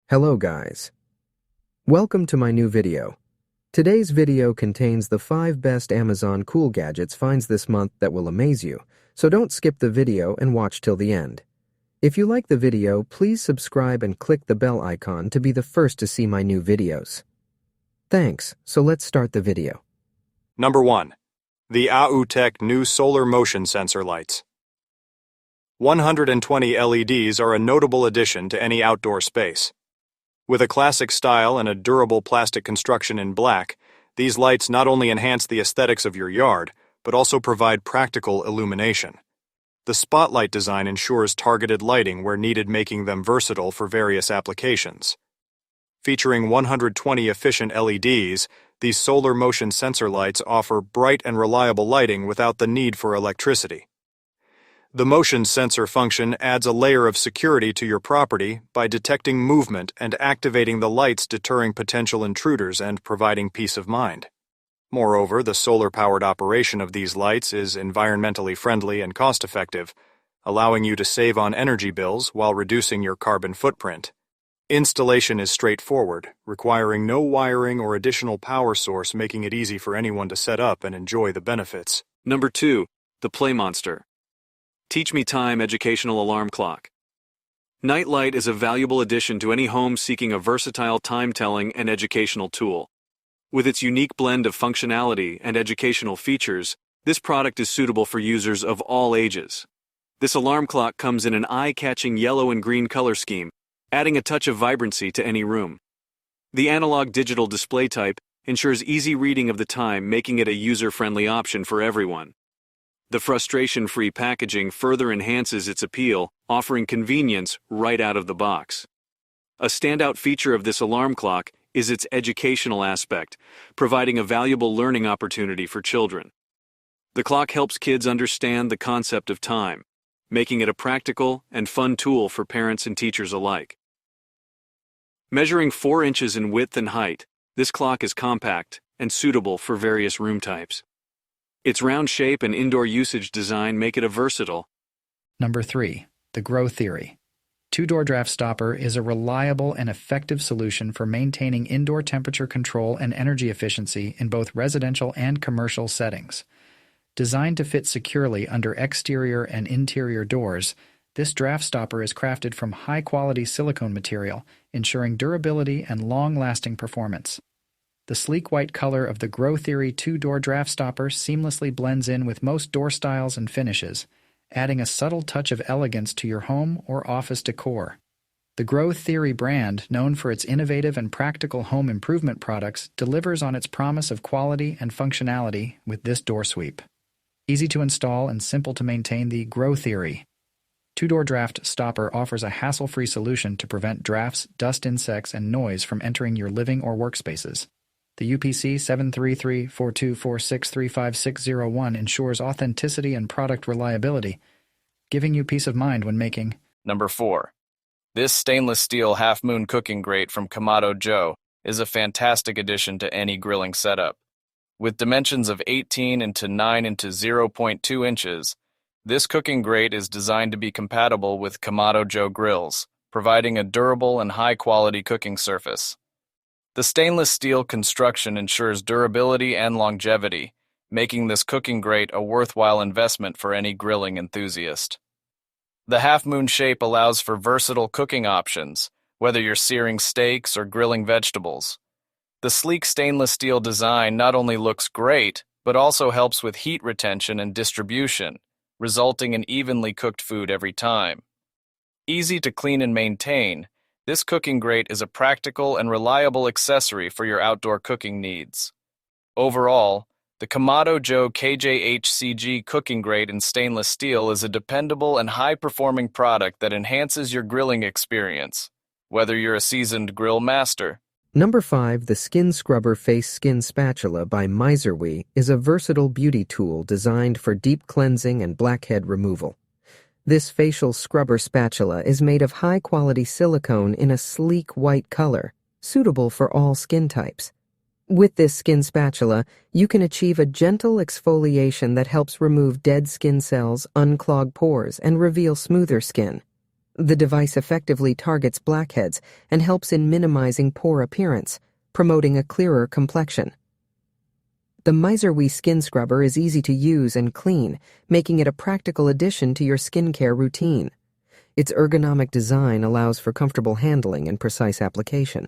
Hello guys. Welcome to my new video. Today's video contains the 5 best Amazon cool gadgets finds this month that will amaze you, so don't skip the video and watch till the end. If you like the video, please subscribe and click the bell icon to be the first to see my new videos. Thanks, so let's start the video. Number 1. The AUTech new solar motion sensor lights. 120 LEDs are a notable addition to any outdoor space. With a classic style and a durable plastic construction in black, these lights not only enhance the aesthetics of your yard, but also provide practical illumination. The spotlight design ensures targeted lighting where needed, making them versatile for various applications. Featuring 120 efficient LEDs, these solar motion sensor lights offer bright and reliable lighting without the need for electricity. The motion sensor function adds a layer of security to your property by detecting movement and activating the lights, deterring potential intruders and providing peace of mind. Moreover, the solar-powered operation of these lights is environmentally friendly and cost-effective, allowing you to save on energy bills while reducing your carbon footprint. Installation is straightforward, requiring no wiring or additional power source, making it easy for anyone to set up and enjoy the benefits. Number 2. The Play Monster. Teach Me Time Educational Alarm Clock. Nightlight is a valuable addition to any home seeking a versatile time-telling and educational tool. With its unique blend of functionality and educational features, this product is suitable for users of all ages. This alarm clock comes in an eye-catching yellow and green color scheme, adding a touch of vibrancy to any room. The analog-digital display type ensures easy reading of the time, making it a user-friendly option for everyone. The frustration-free packaging further enhances its appeal, offering convenience right out of the box. A standout feature of this alarm clock is its educational aspect, providing a valuable learning opportunity for children. The clock helps kids understand the concept of time, making it a practical and fun tool for parents and teachers alike. Measuring 4 inches in width and height, this clock is compact and suitable for various room types. Its round shape and indoor usage design make it a versatile. Number 3. The Grow Theory. 2-door draft stopper is a reliable and effective solution for maintaining indoor temperature control and energy efficiency in both residential and commercial settings. Designed to fit securely under exterior and interior doors, this draft stopper is crafted from high-quality silicone material, ensuring durability and long-lasting performance. The sleek white color of the Grow Theory 2-door draft stopper seamlessly blends in with most door styles and finishes, adding a subtle touch of elegance to your home or office decor. The Grow Theory brand, known for its innovative and practical home improvement products, delivers on its promise of quality and functionality with this door sweep. Easy to install and simple to maintain, the Grow Theory 2-door draft stopper offers a hassle-free solution to prevent drafts, dust, insects, and noise from entering your living or workspaces. The UPC 73342463561 ensures authenticity and product reliability, giving you peace of mind when making. Number 4. This stainless steel half-moon cooking grate from Kamado Joe is a fantastic addition to any grilling setup. With dimensions of 18 into 9 into 0.2 inches, this cooking grate is designed to be compatible with Kamado Joe grills, providing a durable and high-quality cooking surface. The stainless steel construction ensures durability and longevity, making this cooking grate a worthwhile investment for any grilling enthusiast. The half-moon shape allows for versatile cooking options, whether you're searing steaks or grilling vegetables. The sleek stainless steel design not only looks great, but also helps with heat retention and distribution, resulting in evenly cooked food every time. Easy to clean and maintain, this cooking grate is a practical and reliable accessory for your outdoor cooking needs. Overall, the Kamado Joe KJHCG cooking grate in stainless steel is a dependable and high-performing product that enhances your grilling experience, whether you're a seasoned grill master. Number 5. The Skin Scrubber Face Skin Spatula by Miserwe is a versatile beauty tool designed for deep cleansing and blackhead removal. This facial scrubber spatula is made of high-quality silicone in a sleek white color, suitable for all skin types. With this skin spatula, you can achieve a gentle exfoliation that helps remove dead skin cells, unclog pores, and reveal smoother skin. The device effectively targets blackheads and helps in minimizing pore appearance, promoting a clearer complexion. The Miserwe skin scrubber is easy to use and clean, making it a practical addition to your skincare routine. Its ergonomic design allows for comfortable handling and precise application.